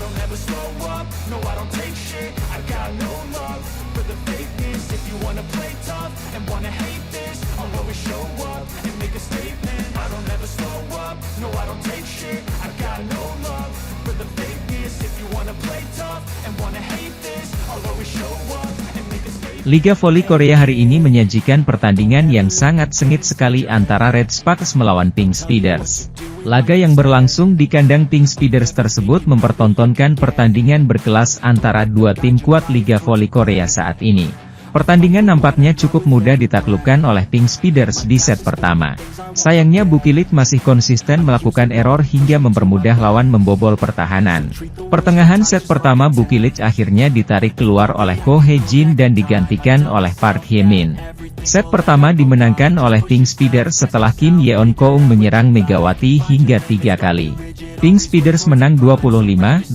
don't ever slow up, no I don't take shit, I got no love for the fakeness. If you wanna play tough and wanna hate this, I'll always show up and make a statement. I don't ever slow up, no I don't take shit, I got no love for the fakeness. If you wanna play tough and wanna hate this, I'll always show up and make a statement. Liga Voli Korea hari ini menyajikan pertandingan yang sangat sengit sekali antara Red Sparks melawan Pink Speeders. Laga yang berlangsung di kandang Pink Speeders tersebut mempertontonkan pertandingan berkelas antara dua tim kuat Liga Voli Korea saat ini. Pertandingan nampaknya cukup mudah ditaklukkan oleh Pink Speeders di set pertama. Sayangnya Bukilit masih konsisten melakukan error hingga mempermudah lawan membobol pertahanan. Pertengahan set pertama Bukilit akhirnya ditarik keluar oleh Ko Hye-jin dan digantikan oleh Park Hye-min. Set pertama dimenangkan oleh Pink Speeders setelah Kim Yeon-keung menyerang Megawati hingga 3 kali. Pink Speeders menang 25-21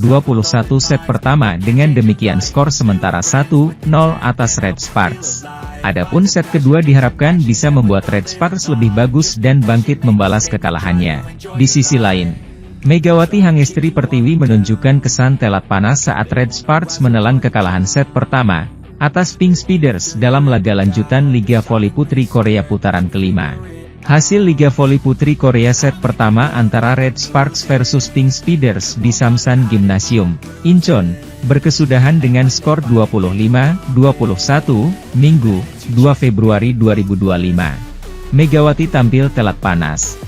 set pertama, dengan demikian skor sementara 1-0 atas Red Sparks. Adapun set kedua diharapkan bisa membuat Red Sparks lebih bagus dan bangkit membalas kekalahannya. Di sisi lain, Megawati Hangestri Pertiwi menunjukkan kesan telat panas saat Red Sparks menelan kekalahan set pertama atas Pink Speeders dalam laga lanjutan Liga Voli Putri Korea putaran kelima. Hasil Liga Voli Putri Korea set pertama antara Red Sparks versus Pink Speeders di Samsan Gymnasium, Incheon, berkesudahan dengan skor 25-21, Minggu, 2 Februari 2025. Megawati tampil telat panas.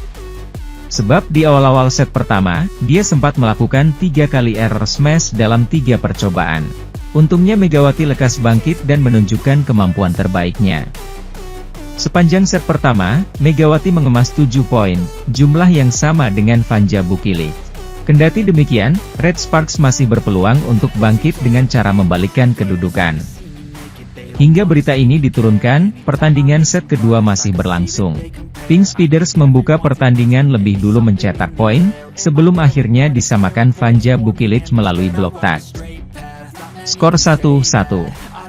Sebab di awal-awal set pertama, dia sempat melakukan 3 kali error smash dalam 3 percobaan. Untungnya Megawati lekas bangkit dan menunjukkan kemampuan terbaiknya. Sepanjang set pertama, Megawati mengemas 7 poin, jumlah yang sama dengan Vanja Bukilit. Kendati demikian, Red Sparks masih berpeluang untuk bangkit dengan cara membalikkan kedudukan. Hingga berita ini diturunkan, pertandingan set kedua masih berlangsung. Pink Speeders membuka pertandingan lebih dulu mencetak poin, sebelum akhirnya disamakan Vanja Bukilit melalui blok tag. Skor 1-1.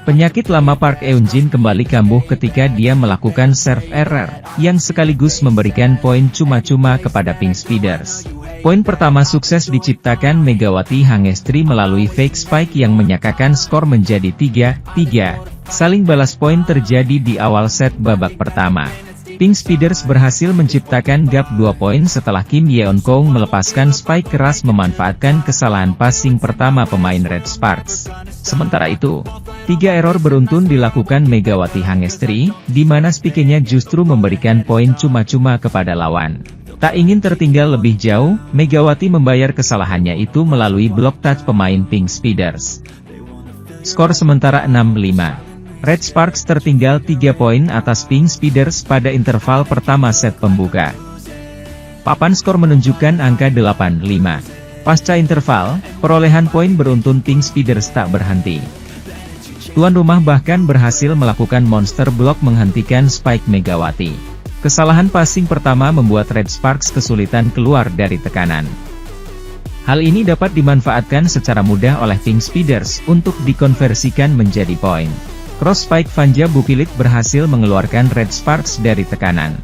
Penyakit lama Park Eun-jin kembali kambuh ketika dia melakukan serve error, yang sekaligus memberikan poin cuma-cuma kepada Pink Speeders. Poin pertama sukses diciptakan Megawati Hangestri melalui fake spike yang menyakakan skor menjadi 3-3. Saling balas poin terjadi di awal set babak pertama. Pink Speeders berhasil menciptakan gap 2 poin setelah Kim Yeon-keung melepaskan spike keras memanfaatkan kesalahan passing pertama pemain Red Sparks. Sementara itu, 3 error beruntun dilakukan Megawati Hangestri, di mana spikenya justru memberikan poin cuma-cuma kepada lawan. Tak ingin tertinggal lebih jauh, Megawati membayar kesalahannya itu melalui blok touch pemain Pink Speeders. Skor sementara 6-5. Red Sparks tertinggal 3 poin atas Pink Speeders pada interval pertama set pembuka. Papan skor menunjukkan angka 8-5. Pasca interval, perolehan poin beruntun Pink Speeders tak berhenti. Tuan rumah bahkan berhasil melakukan monster block menghentikan spike Megawati. Kesalahan passing pertama membuat Red Sparks kesulitan keluar dari tekanan. Hal ini dapat dimanfaatkan secara mudah oleh Pink Speeders untuk dikonversikan menjadi poin. Cross spike Vanja Bukilit berhasil mengeluarkan Red Sparks dari tekanan.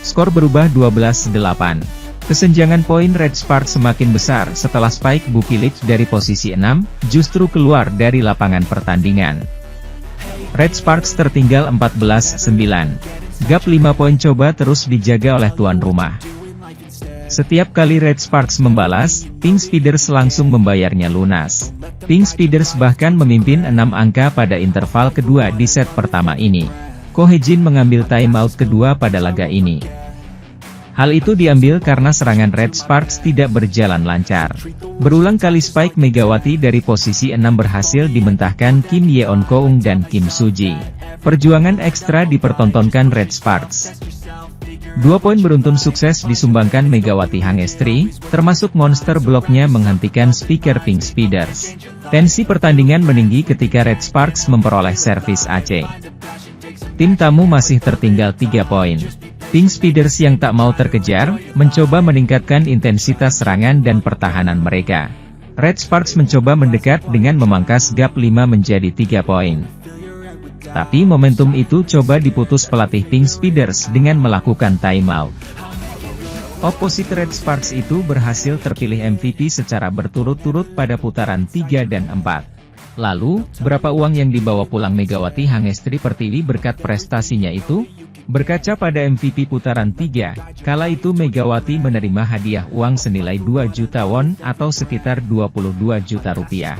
Skor berubah 12-8. Kesenjangan poin Red Sparks semakin besar setelah spike Bukilit dari posisi 6, justru keluar dari lapangan pertandingan. Red Sparks tertinggal 14-9. Gap 5 poin coba terus dijaga oleh tuan rumah. Setiap kali Red Sparks membalas, Pink Speeders langsung membayarnya lunas. Pink Speeders bahkan memimpin 6 angka pada interval kedua di set pertama ini. Ko Hye-jin mengambil timeout kedua pada laga ini. Hal itu diambil karena serangan Red Sparks tidak berjalan lancar. Berulang kali spike Megawati dari posisi 6 berhasil dimentahkan Kim Yeon-keung dan Kim Soo-ji. Perjuangan ekstra dipertontonkan Red Sparks. 2 poin beruntun sukses disumbangkan Megawati Hangestri, termasuk monster bloknya menghentikan speaker Pink Speeders. Tensi pertandingan meninggi ketika Red Sparks memperoleh servis AC. Tim tamu masih tertinggal 3 poin. Pink Speeders yang tak mau terkejar, mencoba meningkatkan intensitas serangan dan pertahanan mereka. Red Sparks mencoba mendekat dengan memangkas gap 5 menjadi 3 poin. Tapi momentum itu coba diputus pelatih Pink Speeders dengan melakukan timeout. Opposite Red Sparks itu berhasil terpilih MVP secara berturut-turut pada putaran 3 dan 4. Lalu, berapa uang yang dibawa pulang Megawati Hangestri Pertiwi berkat prestasinya itu? Berkaca pada MVP putaran 3, kala itu Megawati menerima hadiah uang senilai 2 juta won atau sekitar 22 juta rupiah.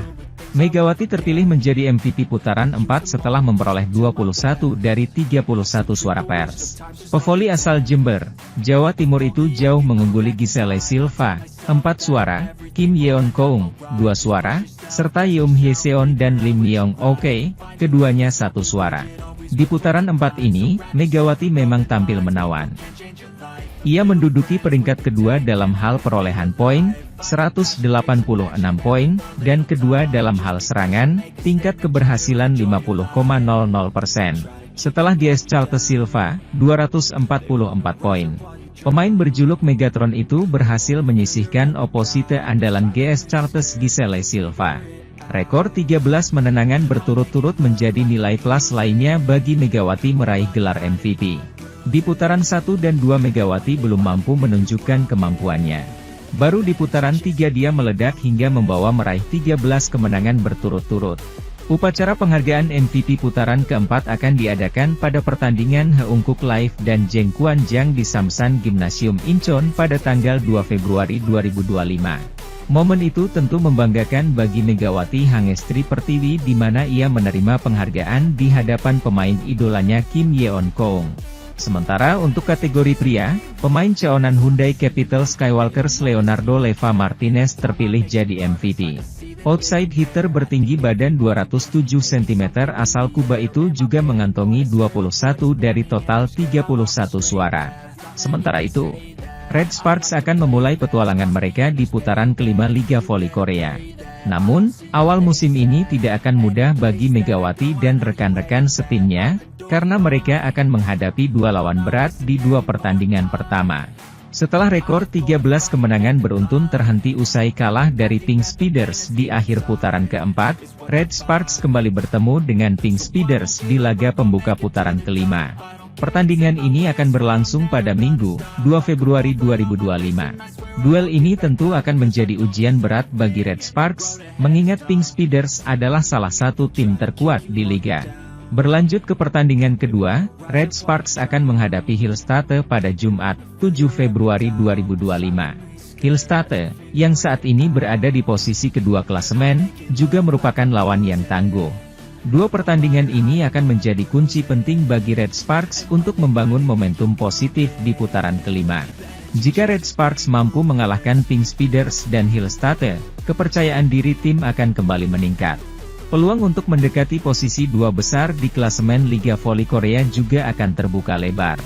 Megawati terpilih menjadi MVP putaran 4 setelah memperoleh 21 dari 31 suara pers. Pevoli asal Jember, Jawa Timur itu jauh mengungguli Giselle Silva, 4 suara, Kim Yeon Koung, 2 suara, serta Yoon Hye Seon dan Lim Myong Ok, keduanya 1 suara. Di putaran 4 ini, Megawati memang tampil menawan. Ia menduduki peringkat kedua dalam hal perolehan poin, 186 poin, dan kedua dalam hal serangan, tingkat keberhasilan 50,00%. Setelah GS Charles Silva, 244 poin. Pemain berjuluk Megatron itu berhasil menyisihkan opposite andalan GS Charles Giselle Silva. Rekor 13 menenangan berturut-turut menjadi nilai plus lainnya bagi Megawati meraih gelar MVP. Di putaran 1 dan 2 Megawati belum mampu menunjukkan kemampuannya. Baru di putaran 3 dia meledak hingga membawa meraih 13 kemenangan berturut-turut. Upacara penghargaan MVP putaran keempat akan diadakan pada pertandingan Heungkuk Live dan Jengkuanjang di Samsan Gymnasium Incheon pada tanggal 2 Februari 2025. Momen itu tentu membanggakan bagi Megawati Hangestri Pertiwi di mana ia menerima penghargaan di hadapan pemain idolanya Kim Yeon Koung. Sementara untuk kategori pria, pemain ceonan Hyundai Capital Skywalkers Leonardo Leva Martinez terpilih jadi MVP. Outside hitter bertinggi badan 207 cm asal Kuba itu juga mengantongi 21 dari total 31 suara. Sementara itu, Red Sparks akan memulai petualangan mereka di putaran kelima Liga Voli Korea. Namun, awal musim ini tidak akan mudah bagi Megawati dan rekan-rekan setimnya, karena mereka akan menghadapi dua lawan berat di dua pertandingan pertama. Setelah rekor 13 kemenangan beruntun terhenti usai kalah dari Pink Speeders di akhir putaran keempat, Red Sparks kembali bertemu dengan Pink Speeders di laga pembuka putaran kelima. Pertandingan ini akan berlangsung pada Minggu, 2 Februari 2025. Duel ini tentu akan menjadi ujian berat bagi Red Sparks, mengingat Pink Speeders adalah salah satu tim terkuat di liga. Berlanjut ke pertandingan kedua, Red Sparks akan menghadapi Hillstate pada Jumat, 7 Februari 2025. Hillstate, yang saat ini berada di posisi kedua klasemen, juga merupakan lawan yang tangguh. Dua pertandingan ini akan menjadi kunci penting bagi Red Sparks untuk membangun momentum positif di putaran kelima. Jika Red Sparks mampu mengalahkan Pink Speeders dan Hillstate, kepercayaan diri tim akan kembali meningkat. Peluang untuk mendekati posisi dua besar di klasemen Liga Voli Korea juga akan terbuka lebar.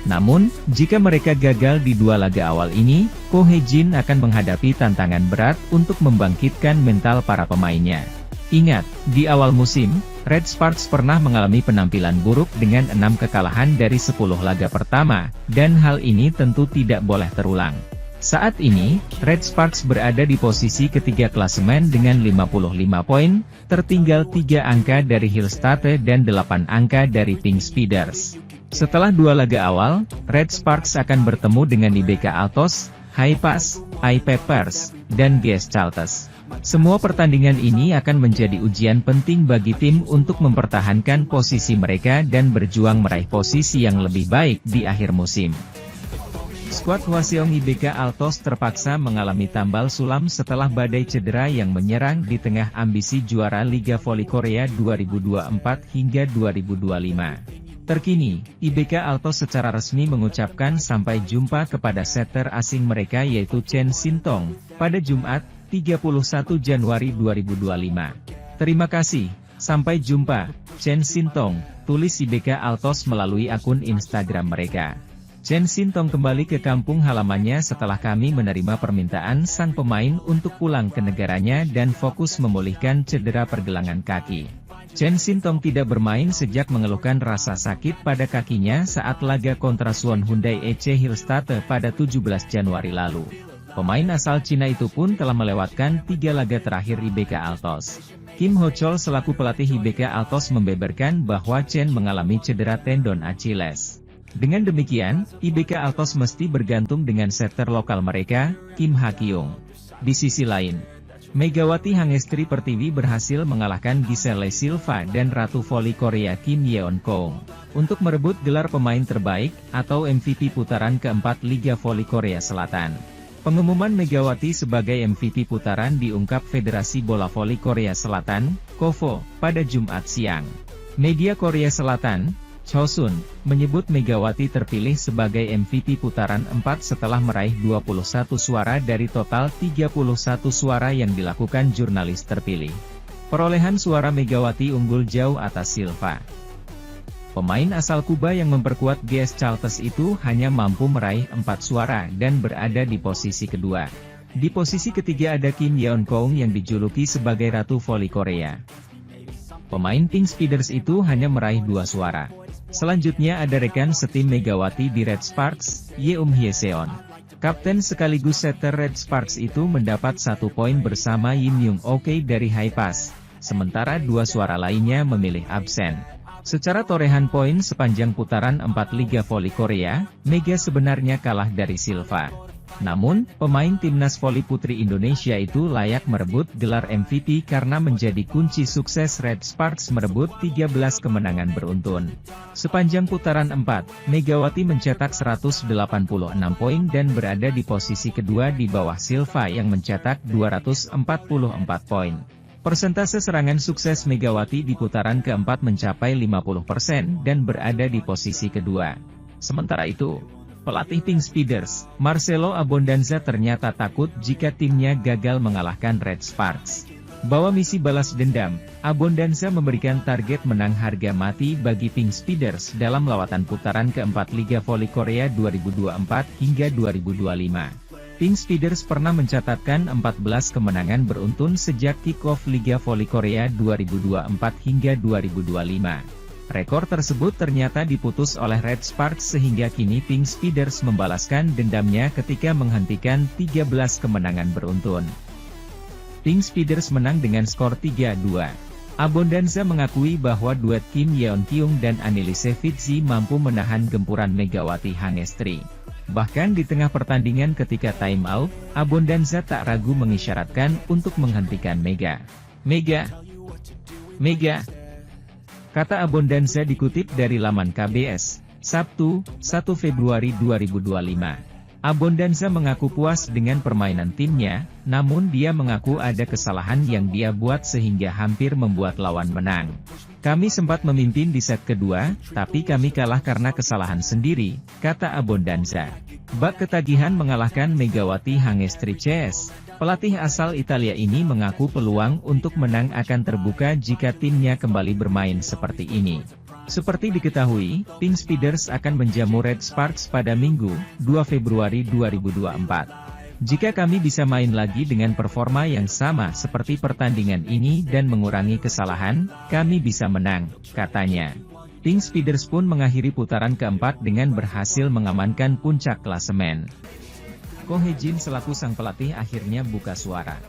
Namun, jika mereka gagal di dua laga awal ini, Ko Hye-jin akan menghadapi tantangan berat untuk membangkitkan mental para pemainnya. Ingat, di awal musim, Red Sparks pernah mengalami penampilan buruk dengan 6 kekalahan dari 10 laga pertama, dan hal ini tentu tidak boleh terulang. Saat ini, Red Sparks berada di posisi ketiga klasemen dengan 55 poin, tertinggal 3 angka dari Hillstate dan 8 angka dari Pink Speeders. Setelah dua laga awal, Red Sparks akan bertemu dengan IBK Altos, Haipas, iPeppers, dan GS Charles. Semua pertandingan ini akan menjadi ujian penting bagi tim untuk mempertahankan posisi mereka dan berjuang meraih posisi yang lebih baik di akhir musim. Skuad Hwaseong IBK Altos terpaksa mengalami tambal sulam setelah badai cedera yang menyerang di tengah ambisi juara Liga Voli Korea 2024 hingga 2025. Terkini, IBK Altos secara resmi mengucapkan sampai jumpa kepada setter asing mereka yaitu Chen Sintong, pada Jumat, 31 Januari 2025. Terima kasih, sampai jumpa, Chen Sintong, tulis IBK Altos melalui akun Instagram mereka. Chen Sintong kembali ke kampung halamannya setelah kami menerima permintaan sang pemain untuk pulang ke negaranya dan fokus memulihkan cedera pergelangan kaki. Chen Sintong tidak bermain sejak mengeluhkan rasa sakit pada kakinya saat laga kontra Suwon Hyundai EC Hillstate pada 17 Januari lalu. Pemain asal Cina itu pun telah melewatkan 3 laga terakhir IBK Altos. Kim Ho-chol selaku pelatih IBK Altos membeberkan bahwa Chen mengalami cedera tendon Achilles. Dengan demikian, IBK Altos mesti bergantung dengan setter lokal mereka, Kim Ha-kyung. Di sisi lain, Megawati Hangestri Pertiwi berhasil mengalahkan Giselle Silva dan Ratu Voli Korea Kim Yeon-kong untuk merebut gelar pemain terbaik atau MVP putaran keempat Liga Voli Korea Selatan. Pengumuman Megawati sebagai MVP putaran diungkap Federasi Bola Voli Korea Selatan, KOVO, pada Jumat siang. Media Korea Selatan, Chosun, menyebut Megawati terpilih sebagai MVP putaran 4 setelah meraih 21 suara dari total 31 suara yang dilakukan jurnalis terpilih. Perolehan suara Megawati unggul jauh atas Silva. Pemain asal Kuba yang memperkuat GS Charlton itu hanya mampu meraih 4 suara dan berada di posisi kedua. Di posisi ketiga ada Kim Yeon-kong yang dijuluki sebagai Ratu Voli Korea. Pemain Pink Speeders itu hanya meraih 2 suara. Selanjutnya ada rekan setim Megawati di Red Sparks, Yeum Hyeseon. Kapten sekaligus setter Red Sparks itu mendapat 1 poin bersama Yim Young Ok dari High Pass, sementara 2 suara lainnya memilih absen. Secara torehan poin sepanjang putaran 4 Liga Voli Korea, Mega sebenarnya kalah dari Silva. Namun, pemain timnas voli putri Indonesia itu layak merebut gelar MVP karena menjadi kunci sukses Red Sparks merebut 13 kemenangan beruntun. Sepanjang putaran 4, Megawati mencetak 186 poin dan berada di posisi kedua di bawah Silva yang mencetak 244 poin. Persentase serangan sukses Megawati di putaran keempat mencapai 50% dan berada di posisi kedua. Sementara itu, pelatih Pink Speeders, Marcelo Abondanza ternyata takut jika timnya gagal mengalahkan Red Sparks. Bawa misi balas dendam, Abondanza memberikan target menang harga mati bagi Pink Speeders dalam lawatan putaran keempat Liga Voli Korea 2024 hingga 2025. Pink Speeders pernah mencatatkan 14 kemenangan beruntun sejak kick-off Liga Voli Korea 2024 hingga 2025. Rekor tersebut ternyata diputus oleh Red Sparks sehingga kini Pink Speeders membalaskan dendamnya ketika menghentikan 13 kemenangan beruntun. Pink Speeders menang dengan skor 3-2. Abondanza mengakui bahwa duet Kim Yeon-kyung dan Annelise Fitzi mampu menahan gempuran Megawati Hangestri. Bahkan di tengah pertandingan ketika time out, Abondanza tak ragu mengisyaratkan untuk menghentikan Mega. Mega. Kata Abondanza dikutip dari laman KBS, Sabtu, 1 Februari 2025. Abondanza mengaku puas dengan permainan timnya, namun dia mengaku ada kesalahan yang dia buat sehingga hampir membuat lawan menang. Kami sempat memimpin di set kedua, tapi kami kalah karena kesalahan sendiri, kata Abondanza. Bak ketagihan mengalahkan Megawati Hangestri CS. Pelatih asal Italia ini mengaku peluang untuk menang akan terbuka jika timnya kembali bermain seperti ini. Seperti diketahui, Pink Speeders akan menjamu Red Sparks pada Minggu, 2 Februari 2024. Jika kami bisa main lagi dengan performa yang sama seperti pertandingan ini dan mengurangi kesalahan, kami bisa menang, katanya. Pink Speeders pun mengakhiri putaran keempat dengan berhasil mengamankan puncak klasemen. Ko Hye-jin selaku sang pelatih akhirnya buka suara.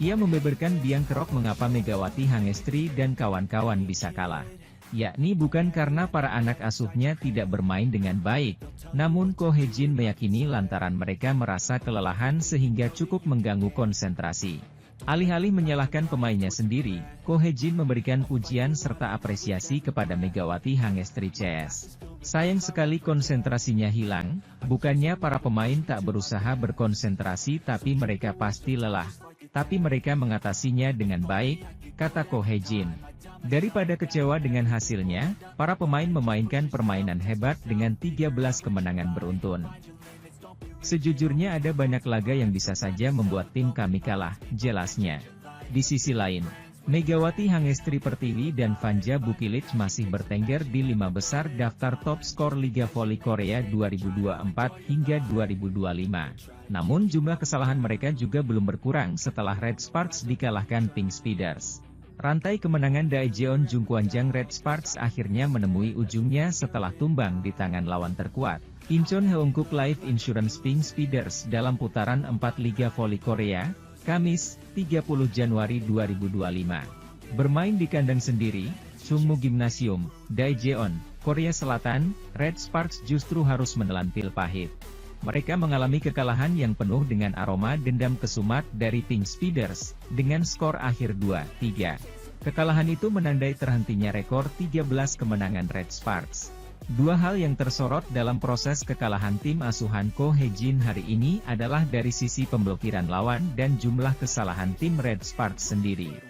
Ia membeberkan biang kerok mengapa Megawati Hangestri dan kawan-kawan bisa kalah. Yakni bukan karena para anak asuhnya tidak bermain dengan baik, namun Ko Hye-jin meyakini lantaran mereka merasa kelelahan sehingga cukup mengganggu konsentrasi. Alih-alih menyalahkan pemainnya sendiri, Ko Hye-jin memberikan pujian serta apresiasi kepada Megawati Hangestri CS. Sayang sekali konsentrasinya hilang, bukannya para pemain tak berusaha berkonsentrasi tapi mereka pasti lelah. Tapi mereka mengatasinya dengan baik, kata Ko Hye-jin. Daripada kecewa dengan hasilnya, para pemain memainkan permainan hebat dengan 13 kemenangan beruntun. Sejujurnya ada banyak laga yang bisa saja membuat tim kami kalah, jelasnya. Di sisi lain, Megawati Hangestri Pertiwi dan Vanja Bukilic masih bertengger di 5 besar daftar top skor Liga Voli Korea 2024 hingga 2025. Namun jumlah kesalahan mereka juga belum berkurang setelah Red Sparks dikalahkan Pink Speeders. Rantai kemenangan Daejeon Jungkwanjang Red Sparks akhirnya menemui ujungnya setelah tumbang di tangan lawan terkuat, Incheon Heungkuk Life Insurance Pink Speeders dalam putaran 4 Liga Voli Korea, Kamis, 30 Januari 2025. Bermain di kandang sendiri, Chungmu Gymnasium, Daejeon, Korea Selatan, Red Sparks justru harus menelan pil pahit. Mereka mengalami kekalahan yang penuh dengan aroma dendam kesumat dari Pink Speeders, dengan skor akhir 2-3. Kekalahan itu menandai terhentinya rekor 13 kemenangan Red Sparks. Dua hal yang tersorot dalam proses kekalahan tim asuhan Ko Hye-jin hari ini adalah dari sisi pemblokiran lawan dan jumlah kesalahan tim Red Sparks sendiri.